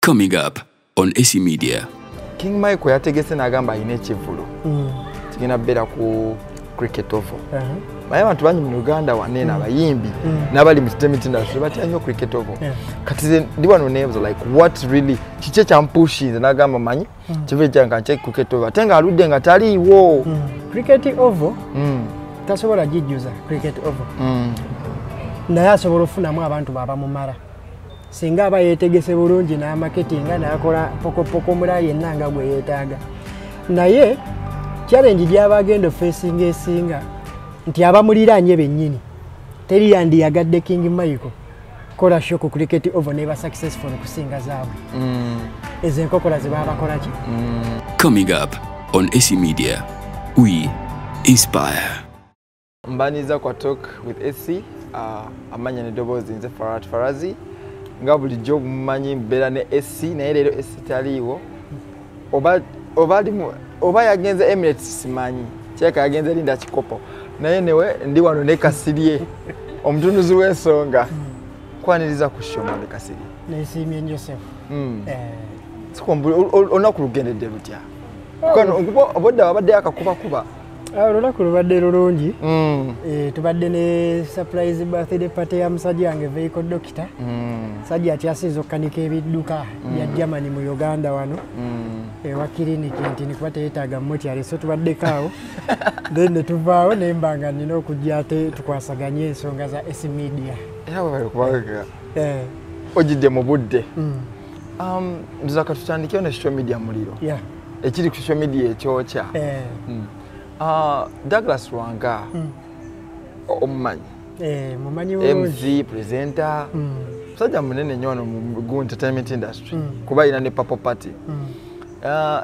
Coming up on AC Media. King Michael yategese n'agamba alina Ekyivulu. Kigenda beera ku cricket oval. Naye abantu bangi mu Uganda wanene abayimbi n'abali mu entertainment industry batya nnyo cricket oval. Kati ndi wano nebuzo like what really kiki ekyampushinze n'agamba manyi Ekyivulu kyange nche cricket oval ate nga aludde nga taliiwo. Cricket oval tasobola gijjuza cricket oval. Naye asobola okufunamu abantu baba mumala. Singa aba yetegese bulungi na marketing n'akola pokopoko mulaye nanga gwe yeetaaga. Naye challenge gy'abagenda facing esinga nti abamuliraanye bennyini teri yandiyagadde King Michael kola show ku cricket oval ne ba successful kusinga zaabwe. Ezo enkokola ze baba bakola ki? Coming up on AC Media, we inspire. Mbaniza kwa talk with AC, amanya ne dobozi nze FARAZIE. Nga bulijjo mumanyi mbeera ne AC naye leero AC taliiwo. Oba yagenze Emirates simanyi. Kyeka yagenze Linda Kikopo. Naye newe ndi wano ne Kasirye. Omutunuzi w'ensonga. Kwaniriza ku show mwe Kasirye. Nesimye Joseph. Sikombu onaku lugendedde lutya. Kono obodde abadde akakuba. Olunaku lubadde lulungi. Tubadde ne surprise birthday party ya musajja wange vehicle doctor. Sajja atyasiza okkanika ebidduka bya Germany mu Uganda wano. Ewa clinic nti nikuba teetaaga motyali so tubaddekaawo. Then ne tuvaawo ne mbanga nina okujja ate tukwasaganye ensonga za AC Media. Era bwe kubagega. Ojidde mu budde. Nzaka tutandikira ne social media Muliro. Ekiri ku social media ekyokya. Douglas Wanga omumanyi mumanyi MZ presenter sajja munene nnyo mu entertainment industry kuba ina ne Purple Party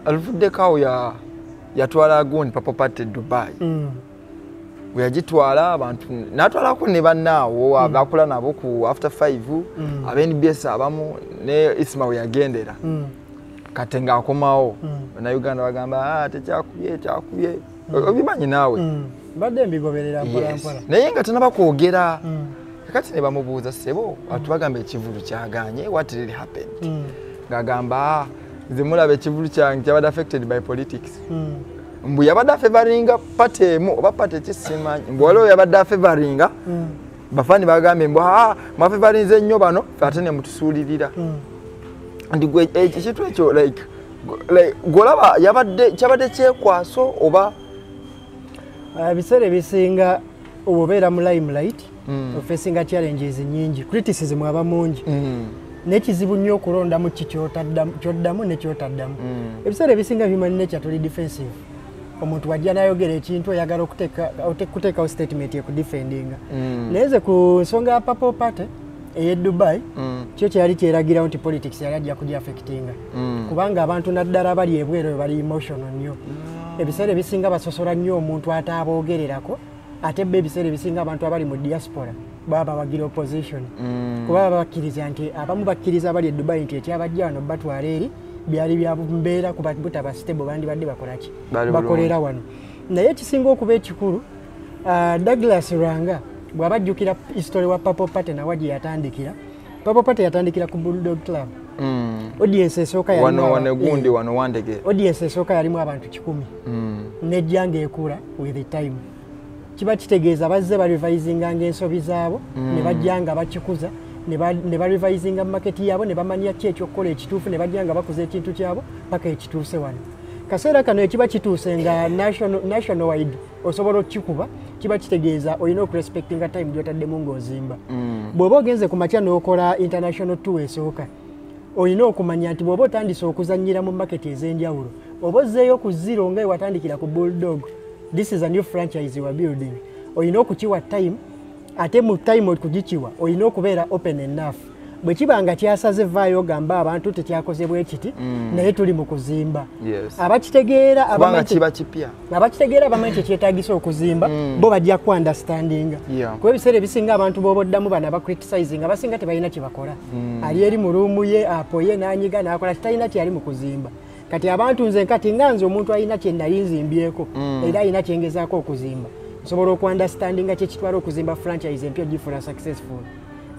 aluvudde kawo yatwala gundi Purple Party Dubai we yagitwala abantu natwalako ne bannaawo abakola nabo ku after 5 abenBS abamu ne Isma we yagendera katenga akomawo na Uganda bagamba tekyakuye obimanyi nawe badde mbigoberera mpola naye nga tanaba kwogera kati ne bamubuuza sebo atubagamba Ekyivulu kyaganye what really happened ngagamba nze mulaba Ekyivulu kyange kyabadde affected by politics mbu yabadde favoringa patemu oba pate kisimanyi mbu waliwo yabadde favoringa bafani bagambe mbu ma favorinze nnyo bano ate ne mutusuulirira ndi gwe ekitu ekyo like golaba yabadde kyabadde kyekwaso oba bisere bisinga obeera mu limelight ofesinga challenges nyingi criticism aba mungi n'ekizibu nnyo okulondamu kyoddamu nekyotaddamu ebisere bisinga human nature tuli defensive omuntu wajja nayogera ekintu oyagala okuteekawo statement ekudefendinga naye ze ku nsonga ya Purple Party eye Dubai kyo kyali kyeragira nti politics yali ajja kujja affectinga kubanga abantu naddala abali ebweru bali emotional nnyo ebiseera ebisinga basosola nnyo omuntu ataabogererako ate ebiseera ebisinga abantu abali mu diaspora baba bagira opposition kuba bakkiriza nti abamu bakkiriza abali e Dubai nti ekyabajja wano batwala eri byali bya mbeera kuba butaba stable bandi badde bakolaki bakolera wano naye ekisinga okuba ekikulu Douglas Rwanga bwabajjukira history wa Purple Party na waji yatandikira Purple Party yatandikira ku Bulldog Club audience esooka yali wano gundi wano wandege audience esooka yalimu abantu 10 nejjanga ekula with the time kiba kitegeeza bazze ba revisinga ng'ensobi zaabo ne bajjanga bakikuza ne ba revisinga market yaabo ne bamanya ki ekyokukola ekituufu ne bajjanga bakuza ekintu kyabo paka ekituuse wano kaseera kano ekiba kituuse nga national wide osobola okikuba kiba kitegeeza olina okurespectinga time gyotaddemu ng'ozimba bw'oba ogenze ku makya n'okola international tour esooka olina okumanya nti bw'oba otandise okuzannyira mu market ez'enjawulo oba ozzeeyo ku zero nga watandikira ku Bulldog this is a new franchise you are building olina okukiwa time ate mu time okugikiwa olina okubeera open enough bwe kibanga kyasaze vaayo ogamba abantu tekyakoze bwe kiti naye tuli mu kuzimba abakitegeera abamanyi kyetaagisa okuzimba bo bajja ku understandinga kuba ebiseera ebisinga abantu b'oboddamu bano abacriticizing abasinga tebalina kye bakola ali eri mu ruumu ye apo ye n'anyiga n'akola kitalina kyali mu kuzimba kati abantu nze nkati nga nze omuntu alina kye nali nzimbyeko era alina kyengezaako okuzimba nsobola oku understandinga kyekitwala okuzimba franchise empya gifuula successful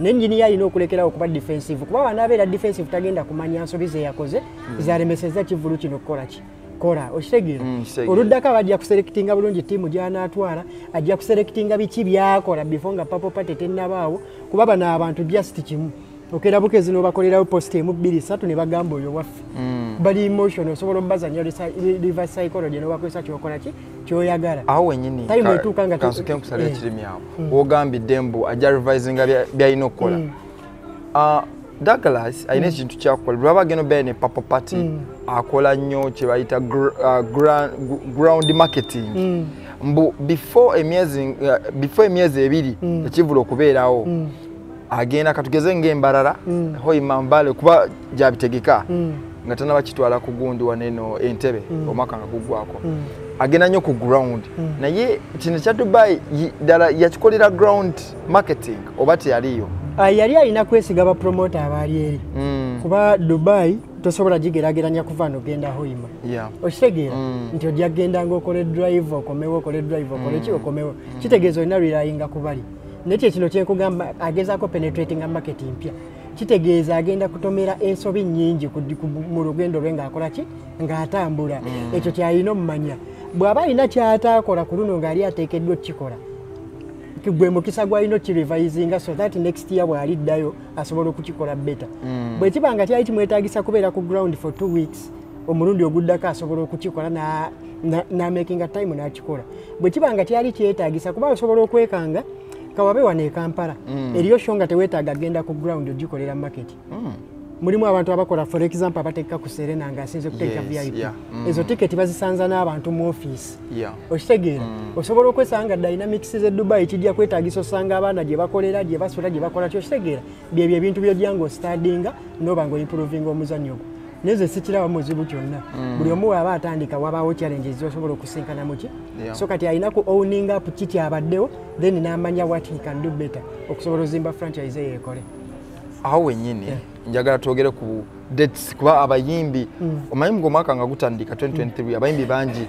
n'engineer alina okulekerawo okuba defensive kuba wanaabeera defensive tagenda kumanya nsobi ze yakoze zalemeseza Ekyivulu kino kukola ki kola okitegeera oluddako abajja kuselectinga bulungi ttiimu gy'anaatwala ajja kuselectinga biki byakola before nga Purple Party tennabaawo kuba bano abantu just kimu okera bukezi n'obakolerawo post emu 2 3 ne bagamba oyo waffe bali emotional osobola obbazanya reverse psychology n'obakozesa kyokola ki kyoyagala awo wenyini time etuuka nga kansuke nkusala ekirimi awo ogambidde mbu ajja revisinga byalina okukola Douglas ayina ekintu kyakola lwaba agenda obeera ne Purple Party akola nnyo kye bayita ground marketing mbu before emyezi 2 Ekyivulu okubeerawo agenda katugeze ng'embalala hoima mbale kuba gyabitegeka nga tannaba kitwala ku gundi waneno Entebbe omwaka nga guggwako agenda nnyo ku ground naye kino kya Dubai ddala yakikolera ground marketing oba teyaliyo yali alina kwesiga bapromota abaali eri kuba Dubai tosobola gigeraageranya kuva n'ogenda hoima okitegeera nti ojja kgenda ng'okole drive okomewo okole drive okole ki okomewo kitegeeza olina lwirayinga ku bali nekyo kino kyekugamba agezaako penetrating market mpya kitegeeza agenda kutomera ensobi nnyingi mu lugendo lwe ng'akola ki ng'atambula ekyo kyalina omumanya bw'aba alina kyataakola ku luno ng'ali ateekeddwa okukikola gwe mukisa gwalina okkirevisinga so that next year bw'aliddayo asobola okukikola beta bwe kiba nga kyali kimwetaagisa kubeera ku ground for 2 weeks omulundi oguddako asobola okukikola n'amakinga time n'akikola bwe kiba nga kyali kyetaagisa kuba osobola okwekanga kawabe wano e Kampala eriyo sho nga teweetaaga agenda ku ground ogikolera market mulimu abantu abakola for example abateeka ku Serena ng'asinze kuteeka VIP ezo tiketi bazisanza n'abantu mu office okitegeera osobola okwesanga dynamics ze Dubai kijja kwetaagisa osanga abaana gye bakolera gye basula gye bakola kyo okitegeera byebyo ebintu by'ojja ng'ostadinga n'oba ng'oimproving omuzannyo ogwo neze sikirawo muzibu kyonna buli omu aba atandika wabaawo challenges zosobola okusinkana muki so kati alina ku owning up kiki abaddewo then n'amanya what he can do better okusobola ozimba franchise ye ekole awo wenyini njagala twogere ku dates kuba abayimbi omanyi ng'omwaka nga gutandika 2023 abayimbi bangi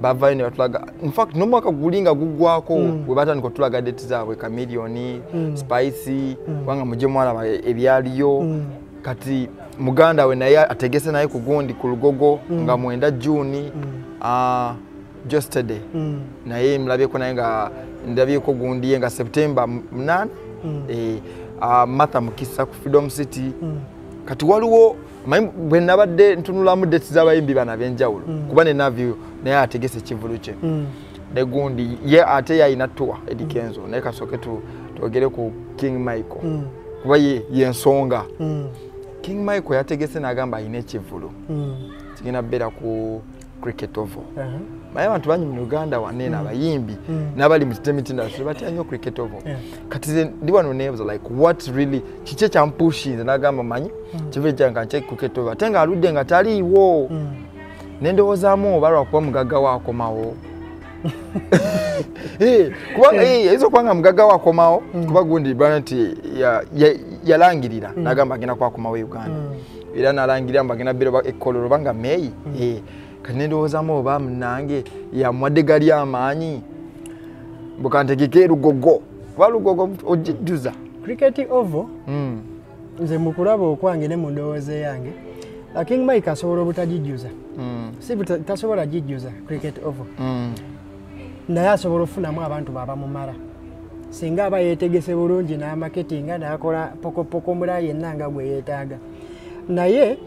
bavayo ne batulaga in fact n'omwaka gulinga guggwako bwe batandika otulaga dates zaabwe Chameleone Spicy wanga mujje mwalaba ebyaliyo kati muganda we naye ategese naye ku gundi ku Lugogo nga 9 June just today naye mlabyeko naye nga ndabyeko gundi nga September 8 Martha Mukisa ku Freedom City kati waliwo bwe nabadde ntunulamu dates z'abayimbi bana benjawulo kuba ne navyo naye ategese Ekyivulu kye ne gundi ye ate yayina tour edikenzo naye kasoke twogere ku King Michael kuba yensonga King Michael yategese n'agamba ayina Ekyivulu kigenda beera ku cricket oval naye abantu bangi mu Uganda wanene abayimbi n'abali mu entertainment batya nnyo cricket oval kati ndi wano ne was like what really kiki kyampushinze n'agamba manyi kive kyanga nche cricket oval ate nga aludde nga taliiwo nendowozaamu oba lwakuba mugagga waakomawo kuba ezo kwanga mugagga waakomawo kuba gundi banti yalangirira n'agamba agenda kwakomawo Uganda era n'alangirira mbagenda bero ekkolero banga May kanendowozaamu oba munange yamwadde gali amaanyi bukantegeke Lugogo kuba Lugogo ojijjuza cricket oval nze mukulaba okwange ne mu ndowooza yange King Mike asobola obutagijjuza si tasobola gijjuza cricket oval naye asobola okufunamu abantu baabamumala singa aba yeetegese bulungi n'amaketinga n'akola pokopoko mulala yenna nga gwe yeetaaga naye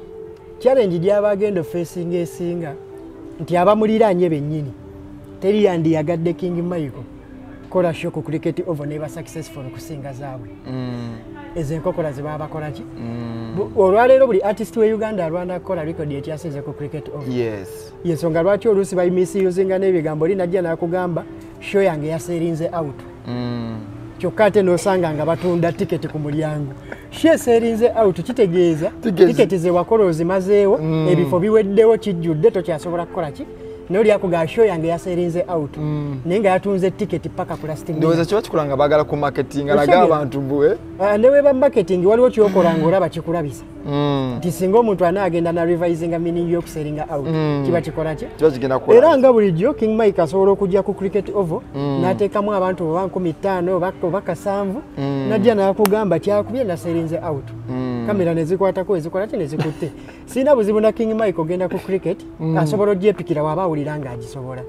challenge gy'aba agenda facing esinga nti abamuliraanye bennyini teri yandiyagadde King Michael kola show ku cricket oval neba successful okusinga zaabwe ezo enkokola ze baba bakola ki olwaleero buli artist we Uganda alwana kukola record ekyasinze ku cricket oval yensonga lwaki oluusi bayimisiuzinga n'ebigambo linajja n'akugamba show yange yaserinze out kyokka ate n'osanga nga batunda tiketi ku mulyango show eserinze out kitegeeza tiketi ze wakola ozimazeewo ebifo biweddewo kijjudde tokyasobola kukola ki noli akuga show yange yaserinze out nenga yatunze ticket paka ku last minute ndoza kiba kikulanga bagala ku marketing alaga abantu bwe newe ba marketing waliwo kyokolanga olaba kikulabisa tisinga omuntu anagenda na revising meaning yokuseringa out kiba kikola ki era nga bulijjo King Mike asobola okujja ku cricket oval n'ateekamu abantu 15 baka 7 najja n'akugamba kyakubye naserinze out kamera nezikwatako ezikola ki nezikutte sina buzibu na King Mike ogenda ku cricket asobola ogyepikira wabawulira nga agisobola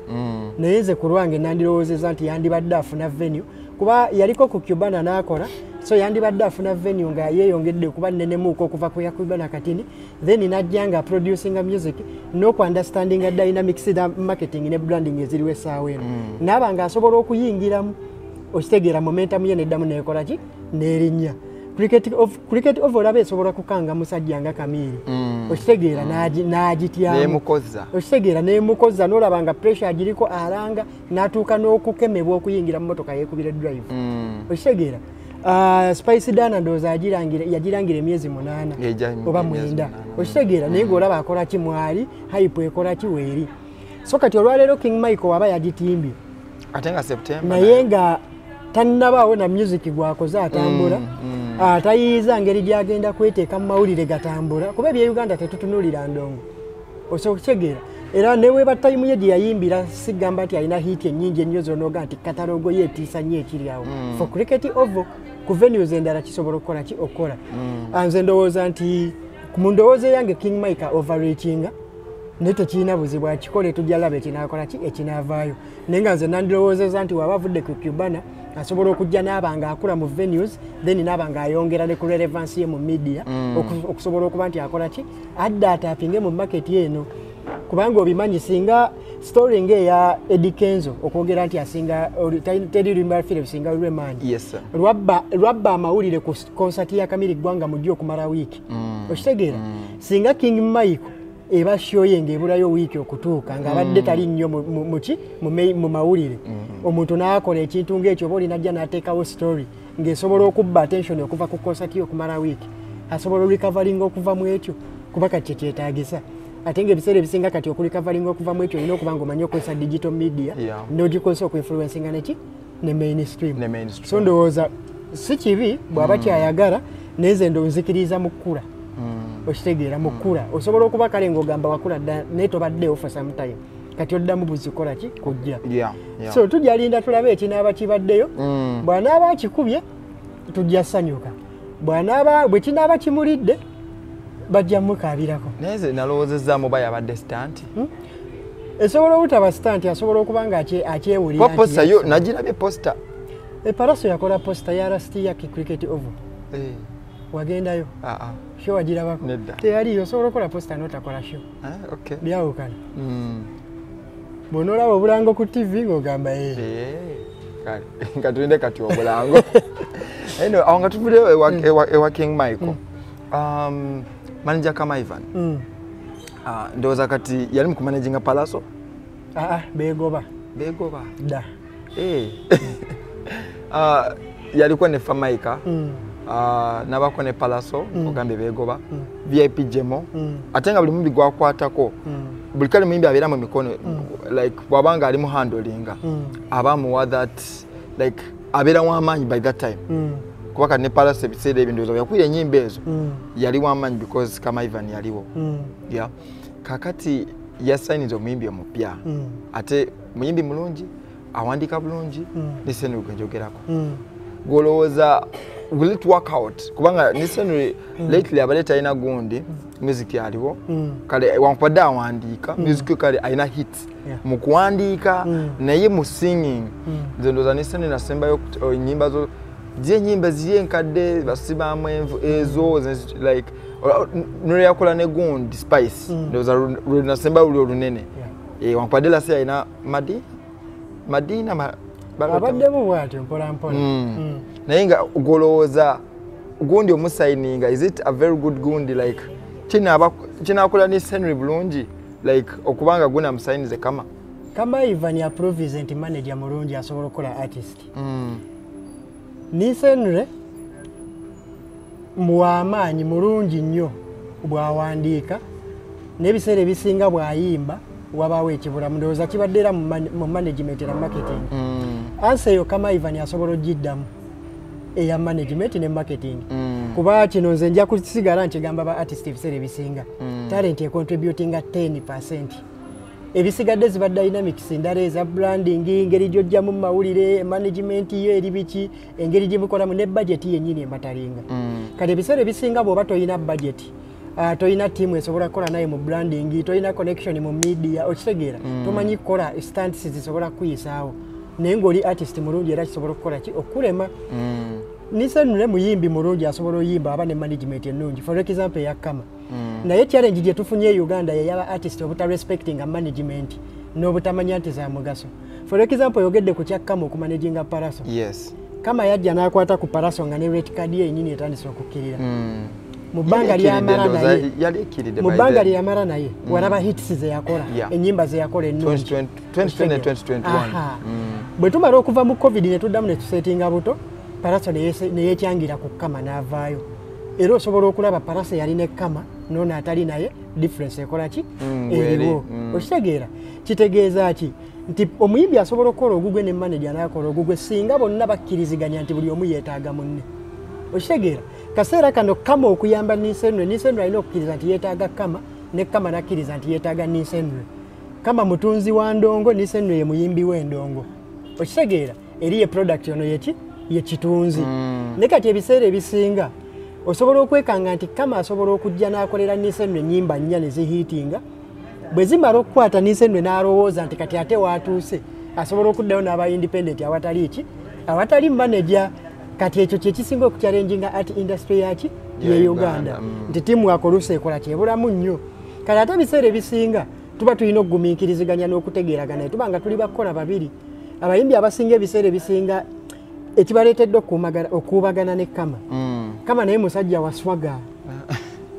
naye nze ku lwange nandirowoozeza nti yandibadde afuna venue kuba yaliko ku Cubana n'akola so yandibadde afuna venue nga yeeyongedde kuba nnenemuuko okuva ku Cubana katini then najja nga producing music n'oku understanding dynamics da marketing ne branding eziriwo essaawa eno naaba nga asobola okuyingiramu okitegeera momentum ye neddamu neekola ki n'erinnya cricket of olabe esobola kukanga musajja nga Kamiri okitegeera n'agityamu okitegeera neemukozza n'olaba nga pressure agiriko alanga n'atuuka n'okukemebwa okuyingira mu motoka yeekubira drive okitegeera Spice Dana ndowooza yagirangira emyezi 8 oba 9 okitegeera naye ng'olaba akola ki mwali hype ekola ki weeri so kati olwaleero King Michael aba yagitimbye ate nga September naye nga tannabaawo na music gwakoze atambula tayiiza ngeri gyagenda kweteeka mu mawulire gatambula kuba ebya Uganda tetutunulira ndongo osobola okutegeera era neweeba tayimu ye gye yayimbira sigamba nti alina hiti ennyingi ennyo zonoga nti katalogo yeetiisa nnyo ekiri awo for cricket oval ku venues endala kisobola okukola ki okukola nze ndowooza nti mu ndowooza yange King Mike overreachinga naye tekirina buzibu akikole tujja laba ekinaakola ki ekinaavaayo naye nga nze nandirowoozeza nti waba avudde ku Cubana asobola okujja n'aba nga akula mu venues then n'aba nga ayongera ne ku relevance ye mu media okusobola okuba nti akola ki adda atapinge mu market eno kubanga obimanyi singa story ng'eya Eddie Kenzo okwogera nti asinga teri lwimba film singa lw'emaanyi lwabba amawulire ku concert ya Kamiri Gwanga mujja okumala wiiki okitegeera singa King Mike eba show ye ng'ebulayo wiiki okutuuka ng'abadde tali nnyo mu mawulire omuntu n'akola ekintu ng'ekyo oba olinajja n'ateekawo story ng'esobola okubba attention okuva ku concert ye okumala wiiki asobola olikavalinga okuva mu ekyo kuba kati kyetaagisa ate ng'ebiseera ebisinga kati okulikavalinga okuva mu ekyo olina okuba ng'omanyi okozesa digital media n'ogikozesa okuinfluencinga neki ne mainstream so ndowooza si kibi bw'aba kyayagala naye nze ndonzikiriza mu kkula okitegeera mu kkula osobola okuba kale ng'ogamba wakula dda naye tobaddeewo for some time kati oddamu buzikola ki kujja so tujjalinda tulabe ekinaaba kibaddeyo bw'anaaba akikubye tujja ssanyuka bwe kinaaba kimulidde bajja mukaabirako naye nze nalowoozezaamu ba yabadde stanti esobola obutaba stanti asobola okuba nga akyewulira posta yo nagirabye posta Paraso yakola posta ya lasti ya cricket oval wagendayo show wagirabako teyaliyo osobola okukola posta n'otakola show byawukana bw'onoolaba obulango ku TV ng'ogamba kale nga tulinde kati obulango awo nga tuvudde ewa King Michael manager kama Ivan ndowooza kati yali mu kumanaginga Paraso begoba da yaliko ne Famaika nabako ne Paraso ogambye begoba VIP Jemo ate nga buli mumbi gwakwatako buli kale muyimbi abeera mu mikono like bwabanga ali mu handlinga abamuwa that like abeera w'amaanyi by that time kuba kati ne Paraso ebiseera ebyo ndowooza yakwira ennyimba ezo yali w'amaanyi because kama Ivan yaliwo kakati yasainiza omuyimbi omupya ate muyimbi mulungi awandiika bulungi Nisenu gwenjogerako golowooza will it work out kubanga Nisenu lately abadde talina gundi music yaliwo kale wankubadde awandiika music kale alina hits mu kuwandiika naye mu singing nze ndowooza Nisenu nasembayo ennyimba zo z'ennyimba ziri enkadde basibaamu envu ezo like nolyakola ne gundi Spice ndowooza nasemba luli olunene wankubadde lasi alina Madina abaddemu bwatyo mpolampola naye nga golowooza gundi omusayininga is it a very good gundi like kinaakola ne Henry bulungi like okubanga guna musayinize kama Ivan ya provisent manager mulungi asobola okukola artist Nisenre muwamaanyi mulungi nnyo bwawandiika n'ebiseera ebisinga bwayimba wabaawo ekibulamu ndowooza kibadde era mu management na marketing ansa eyo kama Ivan asobola ogiddamu eya management ne marketing kuba kino nze nja kusigala nkigamba ba artist ebiseera ebisinga talent econtributinga 10%. Ebisigadde ziba dynamics endala eza branding engeri gyojjamu mu mawulire management yo eri biki engeri gye mukolamu ne budget yennyini embatalinga kati ebiseera ebisinga bw'oba toyina budget toyina tiimu esobola kukola naye mu branding toyina connection mu media okitegeera tomanyi kukola stunts zisobola kuyisaawo naye ng'oli artist mulungi era kisobola okukola ki okulema nisenule muyimbi mulungi asobola oyimba aba ne management ennungi for example ya Kama naye challenge gye tufunye Uganda yaba artist obuta respecting management n'obutamanya nti za mugaso for example yogedde ku kya Kama okumanaginga Paraso yes Kama yajja n'akwata ku Paraso nga ne rate card ye yennyini etandise okukkirira mu bbanga ly'amala naye mu bbanga ly'amala naye walaba hits ze yakola ennyimba ze yakola ennungi 2021 bwe tumala okuva mu covid ne tuddamu ne tusetinga buto Paraso ne yeekyangira ku Kama n'avaayo era osobola okulaba Paraso yali ne Kama nono atali naye difference ekola ki eriwo okitegeera kitegeeza ki nti omuyimbi asobola okukola ogugwe ne manager n'akola ogugwe singa bonna bakkiriziganya nti buli omu yeetaaga munne okitegeera kaseera kano Kama okuyamba Nisenwe alina okukkiriza nti yeetaaga Kama ne Kama nakkiriza nti yeetaaga Nisenwe Kama mutunzi wa ndongo Nisenwe ye muyimbi w'endongo okitegeera eri ye product ono ye kitunzi ne kati ebiseera ebisinga osobola okwekanga nti Kama asobola okujja n'akolera Nisenwe ennyimba nnya ne zihiitinga bwe zimala okukwata Nisenwe n'alowooza nti kati ate waatuuse asobola okuddayo n'aba independent awatali manager kati ekyo kye kisinga okukyalenjinga art industry yaki ye Uganda nti tiimu akolusa ekola kyebulamu nnyo kati ate ebiseera ebisinga tuba tulina okugumiikiriziganya n'okutegeeragana ne tuba nga tuli bakola babiri abayimbi abasinga ebiseera ebisinga ekibaleetedde okuubagana ne Kama Kama naye musajja waswaga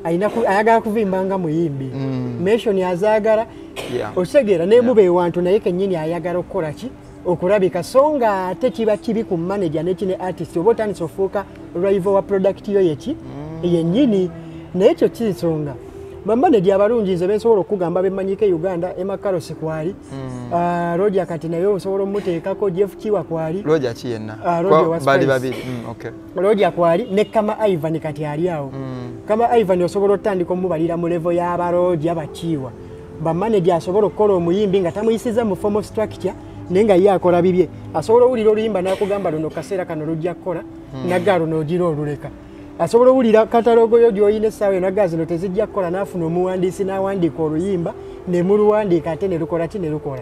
ayagala kuvimbanga muyimbi mention azaagala okitegeera nemuba ewantu naye kennyini ayagala okukola ki okulabika so nga ate kiba kibi ku manager nekine artist oba otandisa ofuuka rival wa product yo yennyini naye ekyo kisonga bamanager abalungi nze bensobola okugamba bemmanyike Uganda Emakarosi kwali Roger kati naye osobola omuteekako Jeff Kiwa kwali Roger kiyenna bali babiri Roger kwali ne Kama Ivan kati ali awo Kama Ivan osobola otandika omubalira mu level y'abaroja bakiwa bamanager asobola okukola omuyimbi nga tamuyisiza mu form of structure nenga ye akola bibye asobola owulira oluyimba n'akugamba luno kaseera kano lujja kukola nagalo n'ogira oluleka asobola owulira katalogo yo gy'oyina essaawa eno nagga zino tezijja kukola n'afuna omuwandiisi n'awandiika oluyimba ne muluwandiika ate ne lukola ki ne lukola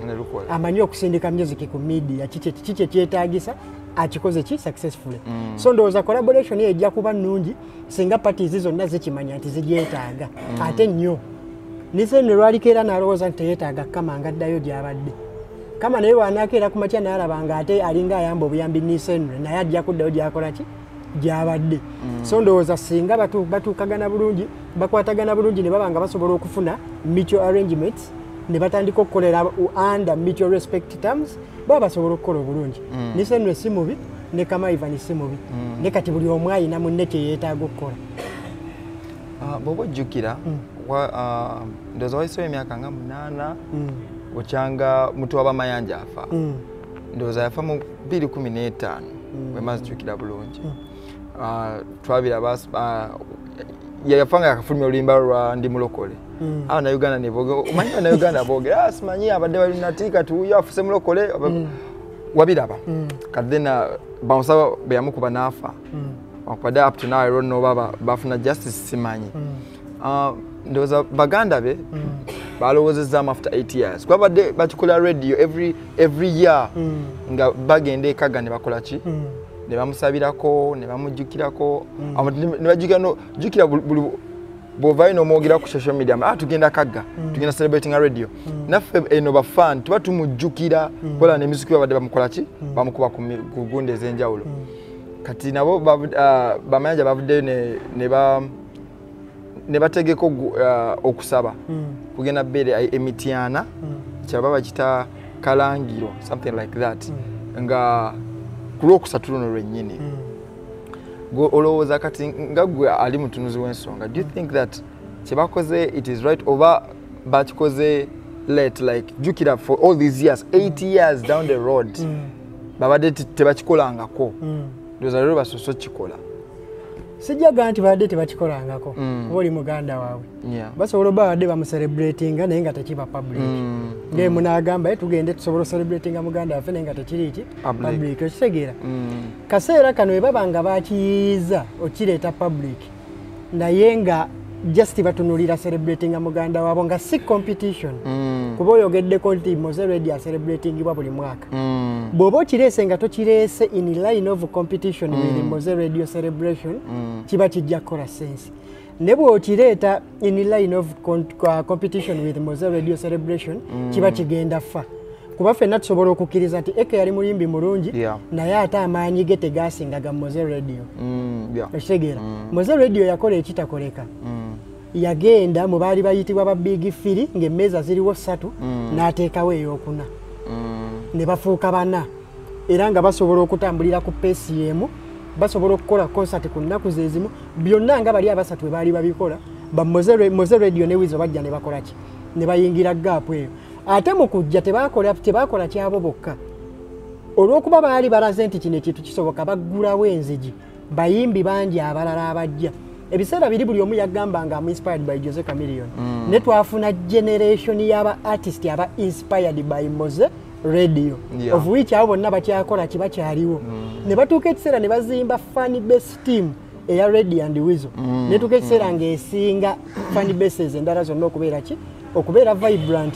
amanyi okusindika music ku media kiki kyetaagisa akikoze ki successfully so ndowooza collaboration ye ejja kuba nnungi singa parties zonna zikimanya nti zigyetaaga ate nnyo Nisenwe lwaliko era n'alowooza nti teyeetaaga Kama ngaddayo gy'abadde Kama naye wanakeera ku makya n'alaba nga ate alinga ayamba obuyambi Nisenwe naye ajja kuddayo gy'akola ki gy'abadde so ndowooza singa batuukagana bulungi bakwatagana bulungi ne baba nga basobola okufuna mutual arrangements ne batandika okukolera under mutual respect terms baba basobola okukola obulungi Nisenwe si mubi ne Kama Ivan si mubi ne kati buli omu ayina munne kye yeetaaga okukola bw'oba ojjukira ndowooza wayisewo emyaka nga 8 okyanga mutu w'abamayanja afa ndowooza yafa mu 2015 wemaze jjukira bulungi twabira yafa nga yakafulumya oluyimba lwa ndi mulokole Abannayuganda ne boogera omanyi Abannayuganda boogera simanyi abadde bali natika tuuyo afuse mulokole wabiraba kati then bamusaba bwe yamukuba n'afa wakubadde up to now I don't know baba bafuna justice simanyi ndowooza baganda be balowoozezaamu after 8 years kwabadde bakikola radio every year nga bagenda ekaga ne bakola ki ne bamusabirako ne bamujjukirako ne bajjukira bw'ovaayo n'omwogera ku social media tugenda kagga tugenda celebrating a radio naffe eno bafan tuba tumujjukira kola n'emiziki babadde bamukola ki bamukuba ku gundi ez'enjawulo kati nabo bamayanja bavuddeyo ne bategeko okusaba kugenda bbeere emityana kyaba bakita kalangiro something like that nga ku lwokusatu luno lwennyini gwe olowooza kati nga gwe ali mutunuzi w'ensonga do you think that kyebakoze it is right oba bakikoze late, like jukira for all these years, 8 years down the road. Babade tebachikolangako. Ndoza lero basoso chikola. Sijaga nti babade tebachikolangako. Oli muganda wawe. Basobola babade bamu celebrating naye nga tekiba public. Nge munagamba tugende tusobola celebrating muganda waffe naye nga tekiri public. Okitegera. Kaseera kano ebabanga bakiyiza okireta public. Naye nga just batunulira celebrating muganda wabo nga si competition. Kuba oyogeddeko nti Moze Radio celebratingibwa buli mwaka. Bw'oba okirese nga tokirese in line of competition with Moze Radio celebration, kiba kijja kukola sense. Ne bw'okireeta in line of competition with Moze Radio celebration, kiba kigenda fa. Kuba ffenna tusobola okukkiriza nti Eke yali muyimbi mulungi, naye ate amaanyi ge tegaasingaga Moze Radio. Okitegeera. Moze Radio yakola ekitakoleka. Yagenda mu baali bayitibwa ba Big Firi ng'emmeeza ziriwo 3 n'ateekawo ey'okuna. Ne bafuuka bana. Era nga basobola okutambulira ku PCM, basobola okukola concert ku nnaku zezimu, byonna nga bali abasatu bwe baali babikola, ba Moze Radio ne Wizo bajja ne bakola ki? Ne bayingira gaapu eyo. Ate mu kujja tebakola kyabo bokka. Olw'okuba baali balaze nti kino ekintu kisoboka baggulawo enzigi, bayimbi bangi abalala abajja. Ebiseera biri buli omu yagamba nga inspired by Jose Chameleone. Ne twafuna generation y'aba artist aba inspired by Moze Radio. Of which abo bonna bakyakola kiba kyaliwo. Ne batuuka ekiseera ne bazimba fan base team eya Radio and Wizo. Ne tuuka ekiseera ng'esinga fan bases endala zonna okubeera ki? Okubeera vibrant.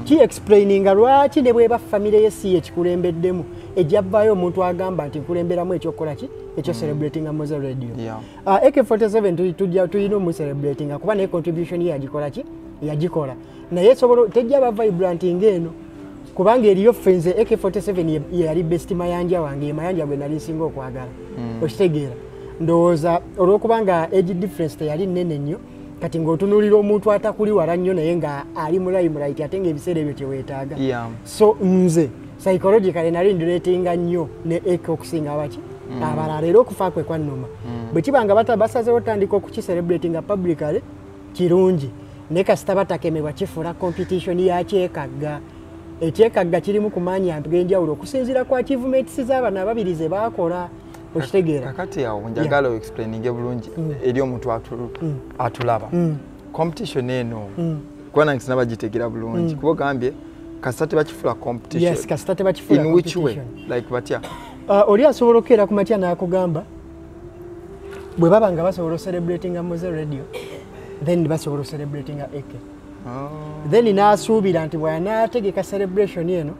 Ki explaininga lwaki ne bweba family ye ekikulembeddemu ejjavaayo omuntu agamba nti nkulemberamu ekyokukola ki? Ekyo celebrating Moze Radio. AK47 tujja tuyina mu celebrating kuba ne contribution ye yagikola ki? Yagikola. Naye sobola tejja ba vibrant ngeno. Kubanga eriyo fenze AK47 yali best mayanja wange mayanja gwe nali singa okwagala. Okitegeera. Ndowooza olw'okubanga age difference yali nnene nnyo kati ng'otunulira omuntu atakuli wala nnyo naye nga ali mulayimulayiti ate ng'ebiseera ebyo kye weetaaga. So nze psychologically nali ndiratinga nnyo ne Eke okusinga abaki abalala era okufa kwe kwannuma. Bwe kibanga basazeewo tandika okukicelebratinga publicly kirungi ne kasita batakemebwa kifuula competition ya kyekagga. Ekyekagga kirimu ku maanyi ag'enjawulo okusinziira ku achievements z'abaana ababiri ze baakola. Okitegeera. Kakati awo njagala explaining bulungi eri omuntu atulaba. Competition eno kwa nange sinabagitegeera bulungi kuba gambye kasita tebakifuula competition. Yes, kasita tebakifuula competition. In which way? Like batya? Oli asobola okukeera ku matya n'akugamba bwe baba nga basobola celebrating Moze Radio then basobola celebrating Eke. Then n'asuubira nti bw'anaategeka celebration eno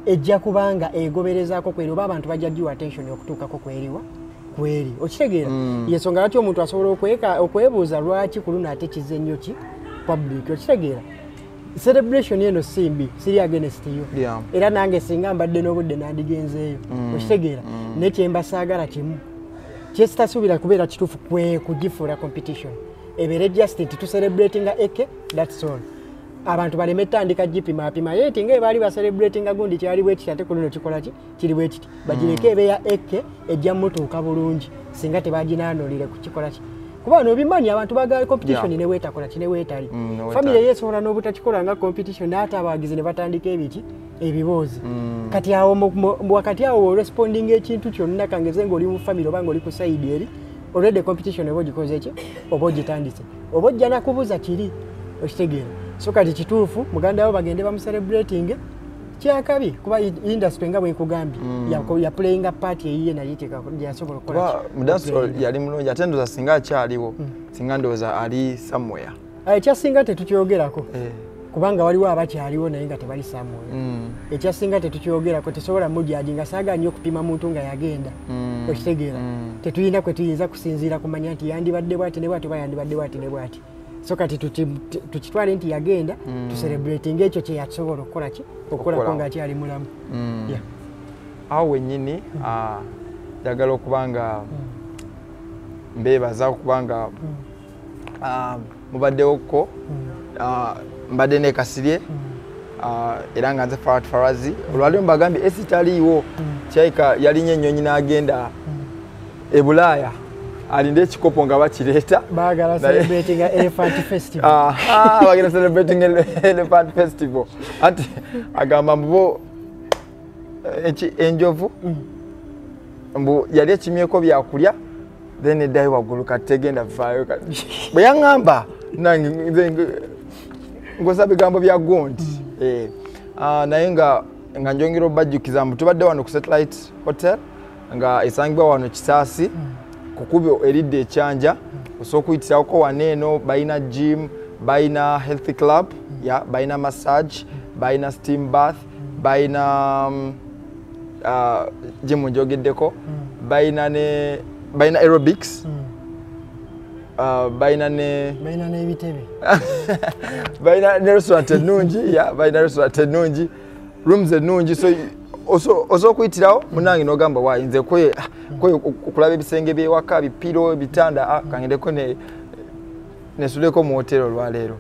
ejja kubanga egoberezaako kweri oba abantu bajja giwa attention okutuukako kweri. Okitegeera? Yensonga lwaki omuntu asobola okwebuuza lwaki ku luno ate kize nnyo ki public. Okitegeera? Celebration eno simbi siri against yo. Era nange singa mbadde n'obudde nandigenzeeyo. Okitegeera? Nekyembasaagala kimu kyesitasuubira kubeera kituufu kugifuula competition. Ebeere just nti tu celebrating Eke, that's all. Abantu baleme tandika gipima yeti nga bali ba celebrating gundi kyali bwe kiti ate kuno kikola ki kiri bwe kiti bagireke ebe ya Eke ejja mutuuka bulungi singa tebaginaanolire ku kikola ki kuba no bimanyi abantu baga competition ne weta kola kine wetali family yesobola n'obutakikola nga competition n'ate abagizi ne batandika ebiki ebibozi kati awo wakati awo responding ekintu kyonna kangeze ng'oli mu family oba ng'oli ku side eri already competition ebo gikoze ki obo gitandise obo jjana kubuza kiri okitegeera. So kati kituufu muganda wabo bagende bamu celebrating kyakabi kuba industry nga bwe kugambye ya playing a part eyiye nayitika yasobola okukola mudaso yali mulungi ate ndoza singa akyaliwo singa ndoza ali somewhere ekyasinga tetukyogerako kubanga waliwo abakyaliwo naye nga tebali somewhere ekyasinga tetukyogerako tesobola mujaji nga saaga nnyo okupima muntu nga yagenda okitegeera tetuyina kwe tuyinza kusinziira kumanya nti yandibadde bwati ne bwati oba yandibadde bwati ne bwati. So kati tukitwale nti yagenda tu celebrating ekyo kye yasobola okukola ki okukola nga kyali mulamu. Awo wennyini njagala okubanga mbeebaza okubanga mubaddewoko mbadde ne Kasirye era nga nze FARAZIE olwali mbagambye esitaliiwo kyayika yalinnya ennyonyi n'agenda e Bulaaya alinde ekikopo nga bakireeta baagala celebrating elephant festival. Bagenda celebrating elephant festival ati agamba mbo enjovu mbu yali ekimyeko byakulya then eddayo waggulu kati tegenda vaayo bwe yaŋŋamba ngosa bigambo bya gondi naye nga njongera obajjukiza mbu tubadde wano ku Satellite Hotel nga esangibwa wano Kisaasi kukubi eridde ekyanja osobola okuyitirawoko wano eno balina gym balina healthy club balina massage balina steam bath balina gym njogeddeko balina aerobics balina n'ebitebe balina ne restaurant ennungi balina restaurant ennungi rooms ennungi so osobola okuyitirawo munange n'ogamba wayinze kwe okulaba ebisenge by'ewaka bipiro ebitanda kangendeko nesudeko mu hotero olwaleero